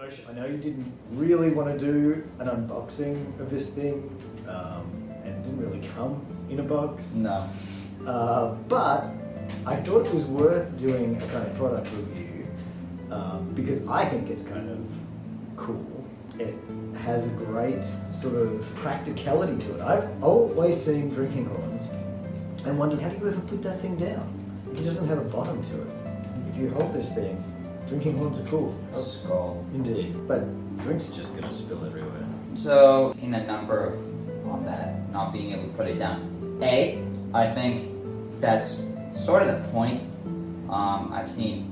promotion. I know you didn't really want to do an unboxing of this thing, and it didn't really come in a box. No. But I thought it was worth doing a kind of product review because I think it's kind of cool. It has a great sort of practicality to it. I've always seen drinking horns and wondered, how do you ever put that thing down? It doesn't have a bottom to it. If you hold this thing, drinking horns are cool. Skull. Indeed. But drinks are just going to spill everywhere. So, in a number of on that, not being able to put it down. I think that's sort of the point. I've seen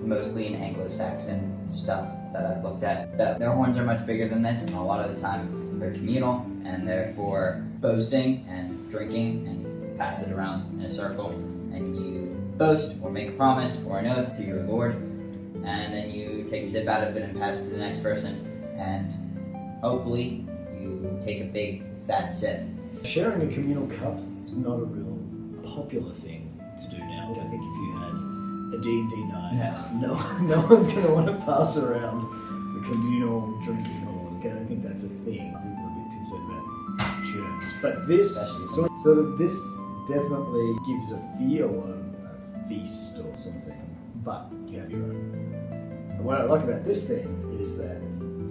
mostly in Anglo-Saxon stuff that I've looked at that their horns are much bigger than this, and a lot of the time they're communal and therefore boasting and drinking, and you pass it around in a circle and you boast or make a promise or an oath to your lord, and then you take a sip out of it and pass it to the next person, and hopefully you take a big fat sip. Sharing a communal cup is not a real popular thing to do now. I think if you had a D&D night, no one's going to want to pass around the communal drinking horn. I don't think that's a thing. People are a bit concerned about germs. But this this definitely gives a feel of a feast or something, but you have your own. And what I like about this thing is that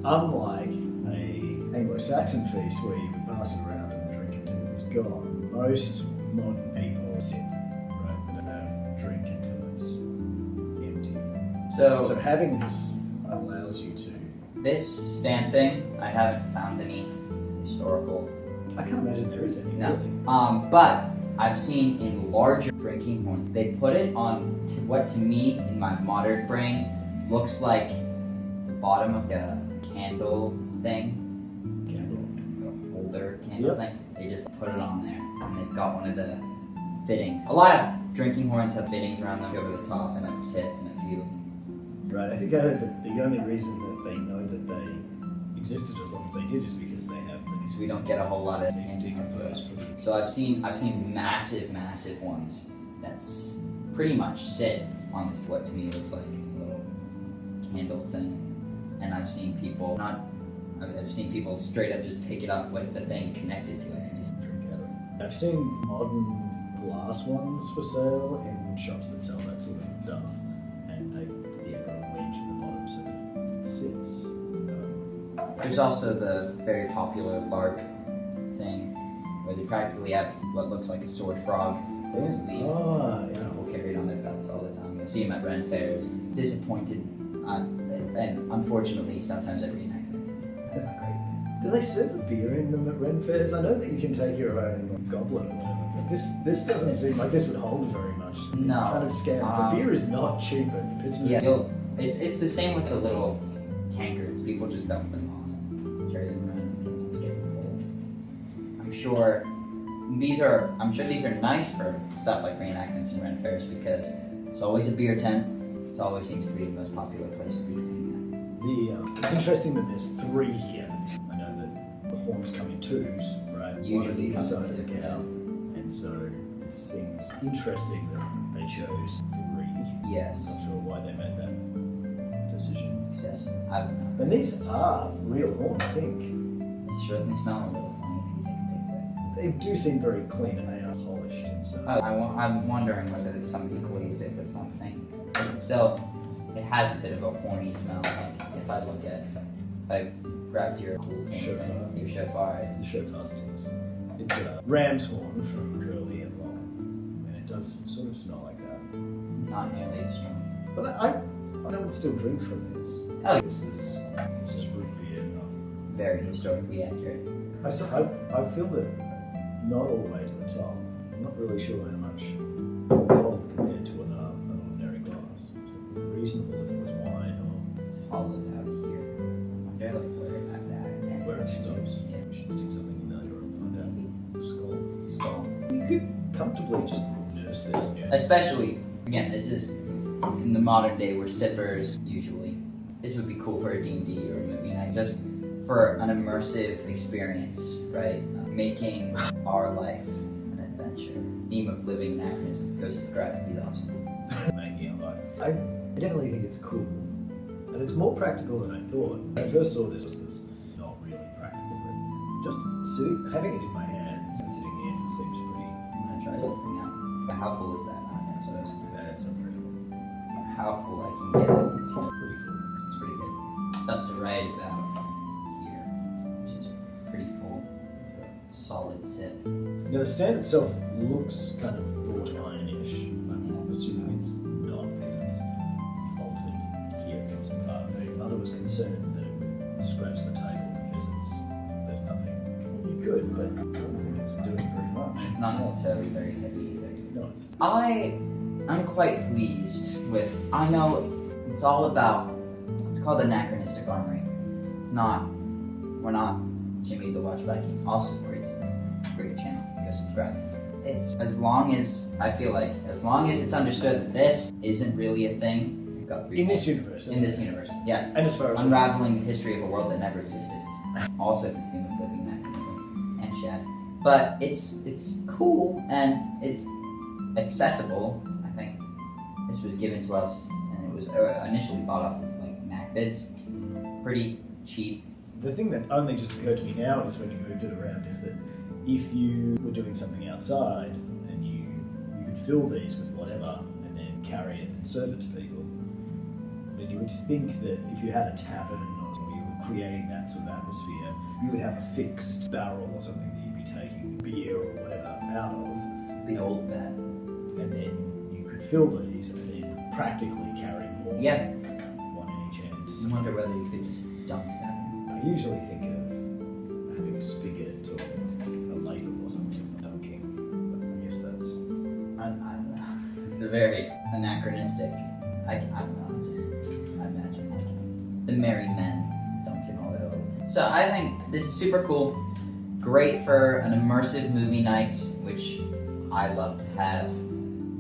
unlike a Anglo-Saxon feast where you would pass it around and drink until it was gone, most modern people sip, right? They don't drink until it's empty. So having this allows you to. This stand thing, I haven't found any historical. I can't imagine there is any. No. Really. But I've seen in larger drinking horns, they put it on what to me, in my modern brain, looks like the bottom of a candle thing. A holder candle thing. They just put it on there, and they've got one of the fittings. A lot of drinking horns have fittings around them over the top and at the tip and a few. Right, I think I heard that the only reason that they know that they existed as long as they did is because they have Because we don't get a whole lot of these decomposed. So I've seen massive ones that's pretty much sit on this, what to me looks like a little candle thing, and I've seen people straight up just pick it up with the thing connected to it and just drink out of it. I've seen modern glass ones for sale in shops that sell that sort of stuff, and they got a wedge at the bottom so that it sits. There's also the very popular LARP thing where they practically have what looks like a sword frog. People carry it on their belts all the time. You'll see them at Ren fairs. Disappointed, and unfortunately sometimes at reenactments. That's not great. Do they serve the beer in them at Ren fairs? I know that you can take your own goblet or whatever, but this doesn't seem like this would hold very much. No. Kind of scam. The beer is not cheap at Pittsburgh. Yeah, it's the same with the little tankards. People just dump them on and carry them around and sometimes get them full. I'm sure these are nice for stuff like reenactments and Ren fairs because it's always a beer tent. It always seems to be the most popular place to be. It's interesting that there's 3 here. I know that the horns come in 2s, right? Usually one on either side of the cow, and so it seems interesting that they chose 3. Yes. Not sure why they made that decision. Yes. I don't know. And these are real horn, I think. They certainly smell a little funny if you take a big whiff. They do seem very clean and they are polished, and so. I'm wondering whether somebody glazed it with something. But still, it has a bit of a horny smell. Like if I grabbed your cool Shofar. Your shofar. The shofar sticks. It's a ram's horn from Curly and Long, and it does sort of smell like that. Not nearly as strong. But I would still drink from this. Oh. This is root beer. Very historically accurate. I feel that not all the way to the top. I'm not really sure how much hold compared to an ordinary glass. It's reasonable if it was wine or It's hollowed out here. I wonder where that where it stops. Yeah. We should stick something in there or find out. Skull. Skull. You could comfortably just nurse this in your Especially, again, this is in the modern day we're sippers usually. This would be cool for a D&D or a movie night, just for an immersive experience, right? Making our life an adventure. Theme of living anachronism. Go subscribe, he's awesome. making it like. I definitely think it's cool And it's more practical than I thought. When I first saw this, it was not really practical, but just having it in my hands and sitting in seems pretty. I'm gonna try something out. But how full is that? That's what I was. That's not very full. How full I can get it. It's pretty full. It's pretty good. It's up to right about here, which is pretty full. It's a solid sip. Now the stand itself looks kind of wrought ironish. I'm assuming it's not because it's bolted here. It comes apart. My mother was concerned that it would scratch the table because there's nothing. You could, but I don't think it's doing very much. It's not necessarily very heavy either. No, it's. I'm quite pleased with. I know it's all about. It's called anachronistic armory. It's not. We're not Jimmy the Watch Viking. Also great channel. Go subscribe. It's as long as I feel like as long as it's understood that this isn't really a thing. We've got 3 In this points. universe. In this universe, yes. And as far as Unraveling the history of a world that never existed. Also the theme of living mechanism and Shad. But it's cool and it's accessible. I think this was given to us and it was initially bought off of like MacBids. Pretty cheap. The thing that only just occurred to me now is when you moved it around is that if you were doing something outside and you could fill these with whatever and then carry it and serve it to people, then you would think that if you had a tavern or you were creating that sort of atmosphere, you would have a fixed barrel or something that you'd be taking beer or whatever out of. The old that. And then you could fill these and then practically carry more. Yeah. One in each end. I wonder whether you could just dump that. I usually think of having a spigot or a ladle or something for dunking, but I guess that's. I don't know. It's a very anachronistic. I don't know. I imagine like the merry men dunking all that over. So I think this is super cool. Great for an immersive movie night, which I love to have.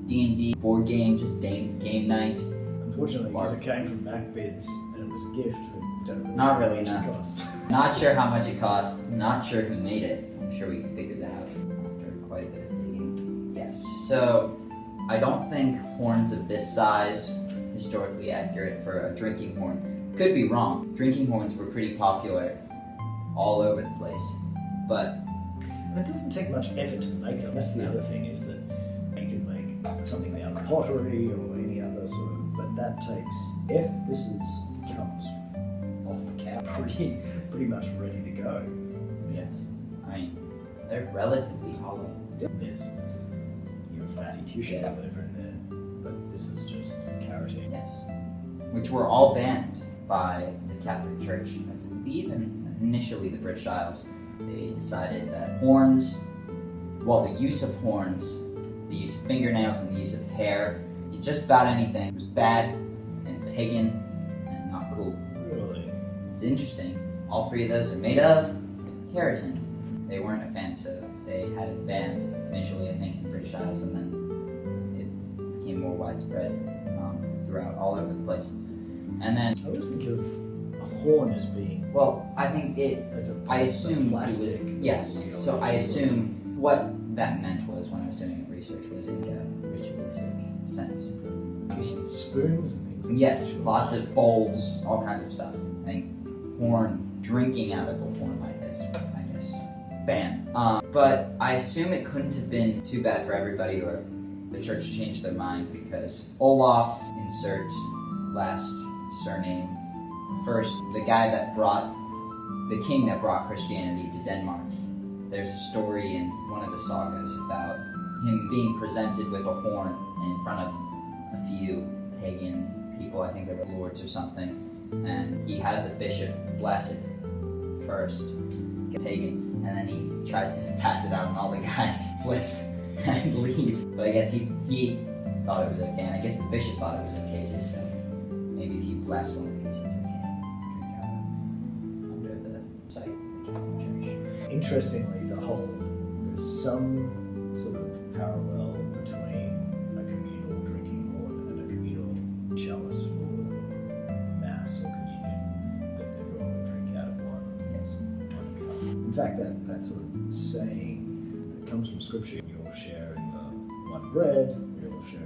D&D board game, just game night. Unfortunately, because it came from MacBids and it was a gift, we don't really Not know really, how much no. it cost. Not sure how much it costs. Not sure who made it. I'm sure we can figure that out after quite a bit of digging. Yes. So I don't think horns of this size historically accurate for a drinking horn. Could be wrong. Drinking horns were pretty popular all over the place, but It doesn't take much effort to make them. That's the other thing is that you can make something out of pottery or any other sort of, but that takes effort. This comes off the cow pretty much ready to go. yes, I mean they're relatively hollow. There's fatty tissue or whatever in there, but this is just carotene. Yes, which were all banned by the Catholic Church, I believe, and initially the British Isles. They decided that horns, well, the use of horns, the use of fingernails, and the use of hair, just about anything was bad and pagan and not cool. Really? It's interesting. All 3 of those are made of keratin. They weren't a fan, so they had it banned initially, I think, in the British Isles, and then it became more widespread throughout all over the place. And then, I always think of a horn as being well, I think I assumed it was, plastic. yes, so I assume what that meant was when I was doing research was in a ritualistic sense. Spoons and things. Yes, lots of bowls, all kinds of stuff. I think drinking out of a horn is, I guess, banned. But I assume it couldn't have been too bad for everybody, or the church changed their mind because Olaf, insert last surname, the guy that the king that brought Christianity to Denmark. There's a story in one of the sagas about him being presented with a horn in front of a few pagan people, I think they were lords or something, and he has a bishop bless it first, pagan, and then he tries to pass it out and all the guys flip and leave. But I guess he thought it was okay, and I guess the bishop thought it was okay too, so maybe if you bless one of these, it's okay. Under the site of the Catholic Church. Interestingly, there's some sort of parallel between a communal drinking horn and a communal chalice for mass or communion, that everyone would drink out of one cup. In fact, that sort of saying that comes from scripture, you'll share in the one bread, you'll share